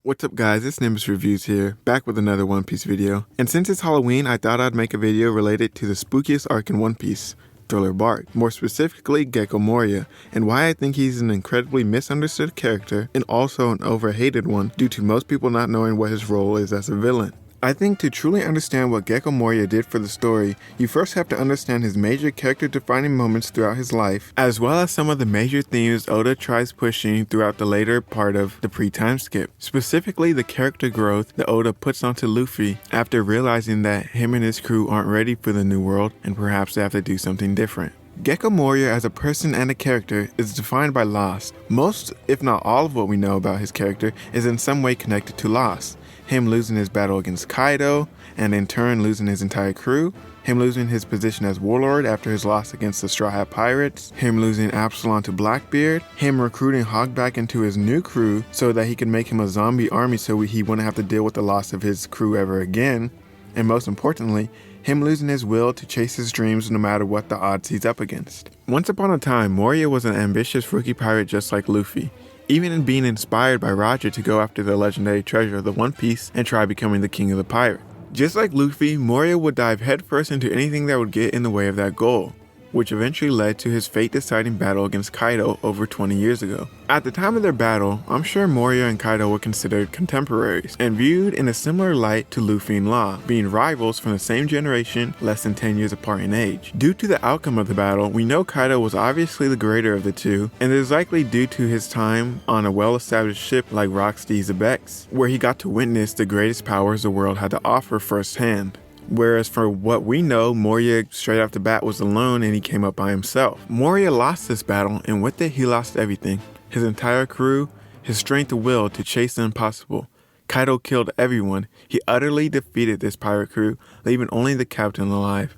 What's up guys, it's Nimbus Reviews here, back with another One Piece video. And since it's Halloween, I thought I'd make a video related to the spookiest arc in One Piece, Thriller Bark, more specifically Gecko Moria, and why I think he's an incredibly misunderstood character and also an overhated one due to most people not knowing what his role is as a villain. I think to truly understand what Gecko Moria did for the story, you first have to understand his major character-defining moments throughout his life, as well as some of the major themes Oda tries pushing throughout the later part of the pre-time skip. Specifically, the character growth that Oda puts onto Luffy after realizing that him and his crew aren't ready for the new world and perhaps they have to do something different. Gecko Moria as a person and a character is defined by loss. Most, if not all of what we know about his character is in some way connected to loss. Him losing his battle against Kaido, and in turn losing his entire crew, him losing his position as warlord after his loss against the Straw Hat Pirates, him losing Absalom to Blackbeard, him recruiting Hog back into his new crew so that he could make him a zombie army so he wouldn't have to deal with the loss of his crew ever again, and most importantly, him losing his will to chase his dreams no matter what the odds he's up against. Once upon a time, Moria was an ambitious rookie pirate just like Luffy, even in being inspired by Roger to go after the legendary treasure of the One Piece and try becoming the king of the pirate. Just like Luffy, Moria would dive headfirst into anything that would get in the way of that goal, which eventually led to his fate-deciding battle against Kaido over 20 years ago. At the time of their battle, I'm sure Moria and Kaido were considered contemporaries and viewed in a similar light to Luffy and Law, being rivals from the same generation, less than 10 years apart in age. Due to the outcome of the battle, we know Kaido was obviously the greater of the two, and it is likely due to his time on a well-established ship like Rocksteady's Ibex, where he got to witness the greatest powers the world had to offer firsthand. Whereas for what we know, Moria straight off the bat was alone and he came up by himself. Moria lost this battle, and with it he lost everything. His entire crew, his strength of will to chase the impossible. Kaido killed everyone. He utterly defeated this pirate crew, leaving only the captain alive.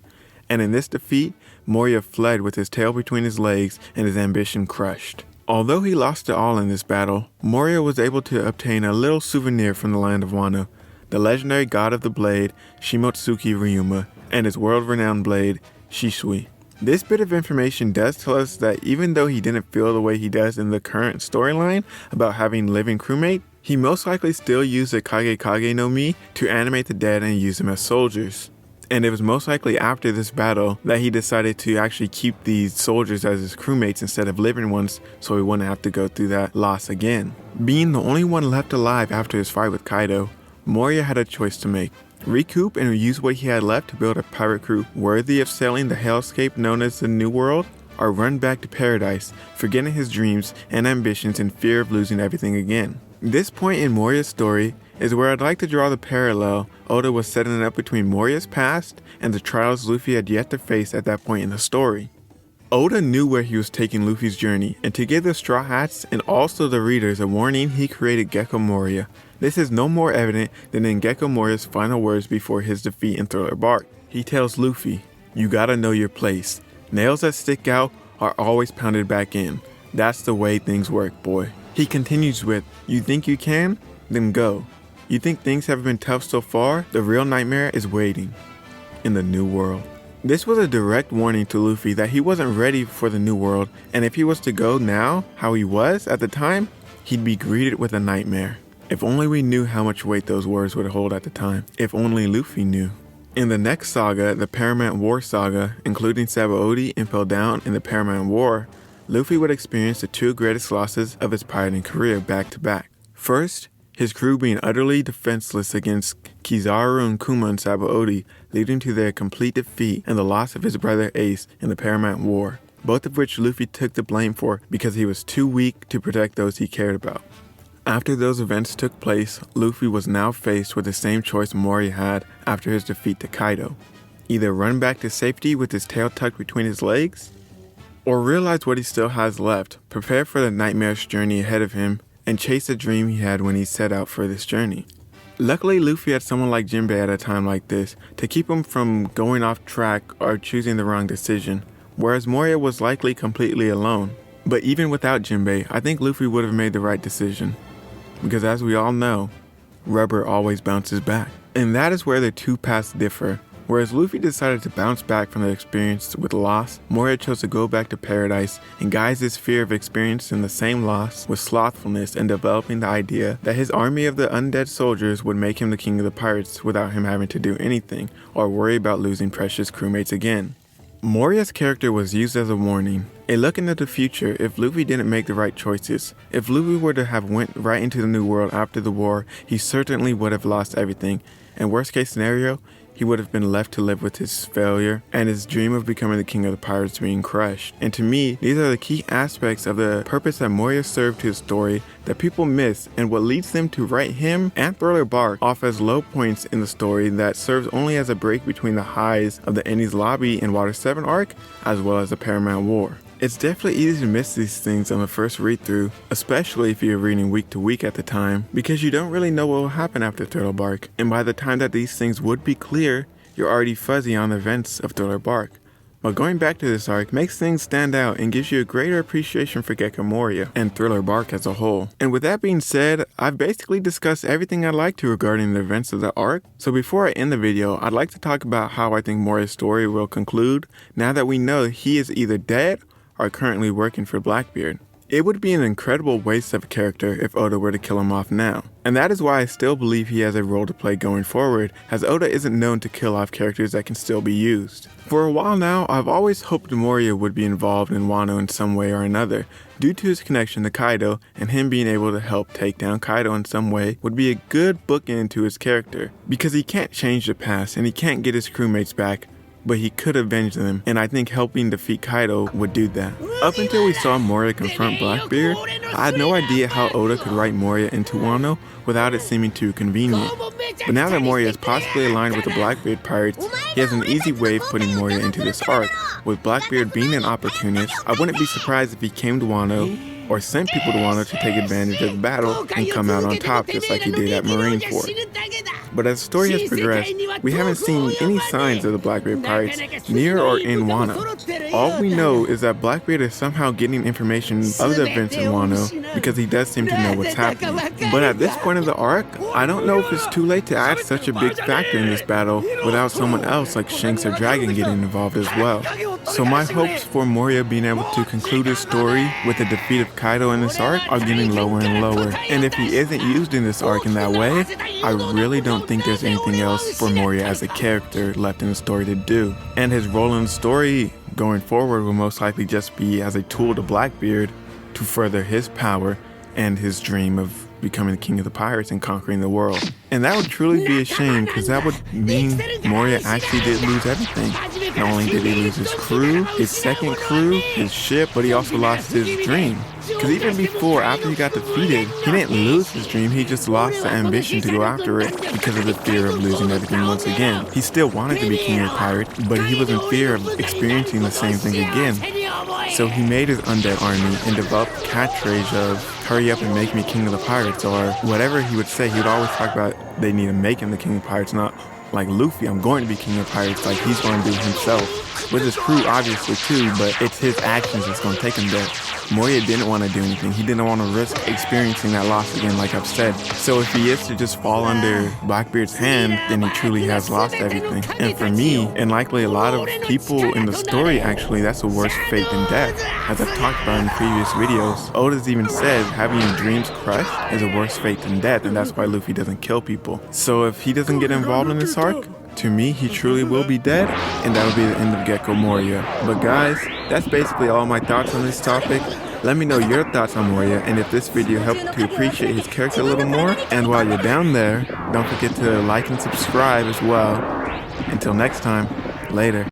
And in this defeat, Moria fled with his tail between his legs and his ambition crushed. Although he lost it all in this battle, Moria was able to obtain a little souvenir from the land of Wano. The legendary god of the blade, Shimotsuki Ryuma, and his world-renowned blade, Shisui. This bit of information does tell us that even though he didn't feel the way he does in the current storyline about having living crewmate, he most likely still used the Kage no Mi to animate the dead and use them as soldiers. And it was most likely after this battle that he decided to actually keep these soldiers as his crewmates instead of living ones so he wouldn't have to go through that loss again. Being the only one left alive after his fight with Kaido, Moria had a choice to make: recoup and use what he had left to build a pirate crew worthy of sailing the hellscape known as the New World, or run back to paradise, forgetting his dreams and ambitions in fear of losing everything again. This point in Moria's story is where I'd like to draw the parallel Oda was setting up between Moria's past and the trials Luffy had yet to face at that point in the story. Oda knew where he was taking Luffy's journey, and to give the Straw Hats and also the readers a warning, he created Gecko Moria. This is no more evident than in Gecko Moria's final words before his defeat in Thriller Bark. He tells Luffy, "You gotta know your place. Nails that stick out are always pounded back in. That's the way things work, boy." He continues with, "You think you can? Then go. You think things have been tough so far? The real nightmare is waiting in the new world." This was a direct warning to Luffy that he wasn't ready for the new world, and if he was to go now, how he was at the time, he'd be greeted with a nightmare. If only we knew how much weight those words would hold at the time. If only Luffy knew. In the next saga, the Paramount War saga, including Sabaody impaled down in the Paramount War, Luffy would experience the two greatest losses of his pirating career back to back. First, his crew being utterly defenseless against Kizaru and Kuma and Sabaody, leading to their complete defeat and the loss of his brother Ace in the Paramount War, both of which Luffy took the blame for because he was too weak to protect those he cared about. After those events took place, Luffy was now faced with the same choice Moria had after his defeat to Kaido. Either run back to safety with his tail tucked between his legs, or realize what he still has left, prepare for the nightmarish journey ahead of him, and chase the dream he had when he set out for this journey. Luckily, Luffy had someone like Jinbei at a time like this to keep him from going off track or choosing the wrong decision, whereas Moria was likely completely alone. But even without Jinbei, I think Luffy would have made the right decision. Because as we all know, rubber always bounces back. And that is where the two paths differ, Whereas Luffy decided to bounce back from the experience with loss, Moria chose to go back to paradise and guise his fear of experiencing the same loss with slothfulness and developing the idea that his army of the undead soldiers would make him the king of the pirates without him having to do anything or worry about losing precious crewmates again. Moria's character was used as a warning, a look into the future if Luffy didn't make the right choices. If Luffy were to have went right into the New World after the war, he certainly would have lost everything, and worst case scenario, he would have been left to live with his failure and his dream of becoming the king of the pirates being crushed. And to me, these are the key aspects of the purpose that Moria served to his story that people miss, and what leads them to write him and Thriller Bark off as low points in the story that serves only as a break between the highs of the Enies Lobby and Water 7 arc, as well as the Paramount War. It's definitely easy to miss these things on the first read through, especially if you're reading week to week at the time, because you don't really know what will happen after Thriller Bark, and by the time that these things would be clear, you're already fuzzy on the events of Thriller Bark. But going back to this arc makes things stand out and gives you a greater appreciation for Gecko Moria and Thriller Bark as a whole. And with that being said, I've basically discussed everything I'd like to regarding the events of the arc. So before I end the video, I'd like to talk about how I think Moria's story will conclude now that we know he is either dead are currently working for Blackbeard. It would be an incredible waste of a character if Oda were to kill him off now. And that is why I still believe he has a role to play going forward, as Oda isn't known to kill off characters that can still be used. For a while now, I've always hoped Moria would be involved in Wano in some way or another, due to his connection to Kaido, and him being able to help take down Kaido in some way would be a good bookend to his character, because he can't change the past and he can't get his crewmates back, but he could avenge them, and I think helping defeat Kaido would do that. Up until we saw Moria confront Blackbeard, I had no idea how Oda could write Moria into Wano without it seeming too convenient. But now that Moria is possibly aligned with the Blackbeard pirates, he has an easy way of putting Moria into this arc. With Blackbeard being an opportunist, I wouldn't be surprised if he came to Wano or sent people to Wano to take advantage of the battle and come out on top just like he did at Marineford. But as the story has progressed, we haven't seen any signs of the Blackbeard pirates near or in Wano. All we know is that Blackbeard is somehow getting information of the events in Wano because he does seem to know what's happening. But at this point of the arc, I don't know if it's too late to add such a big factor in this battle without someone else like Shanks or Dragon getting involved as well. So my hopes for Moria being able to conclude his story with the defeat of Kaido in this arc are getting lower and lower. And if he isn't used in this arc in that way, I really don't think there's anything else for Moria as a character left in the story to do. And his role in the story going forward will most likely just be as a tool to Blackbeard to further his power and his dream of becoming the king of the pirates and conquering the world. And that would truly be a shame, because that would mean Moria actually did lose everything. Not only did he lose his crew, his second crew, his ship, but he also lost his dream. Because even before, after he got defeated, he didn't lose his dream, he just lost the ambition to go after it because of the fear of losing everything once again. He still wanted to be king of the pirates, but he was in fear of experiencing the same thing again. So he made his undead army and developed the catchphrase of, "Hurry up and make me king of the pirates," or whatever he would say. He would always talk about they need to make him the king of the pirates, not like Luffy, I'm going to be king of pirates, like he's going to do himself. With his crew obviously too, but it's his actions that's going to take him there. Moria didn't want to do anything. He didn't want to risk experiencing that loss again, like I've said. So if he is to just fall under Blackbeard's hand, then he truly has lost everything. And for me, and likely a lot of people in the story actually, that's a worse fate than death. As I've talked about in previous videos, Oda's even said having your dreams crushed is a worse fate than death, and that's why Luffy doesn't kill people. So if he doesn't get involved in this arc, to me, he truly will be dead, and that'll be the end of Gecko Moria. But guys, that's basically all my thoughts on this topic. Let me know your thoughts on Moria, and if this video helped to appreciate his character a little more. And while you're down there, don't forget to like and subscribe as well. Until next time, later.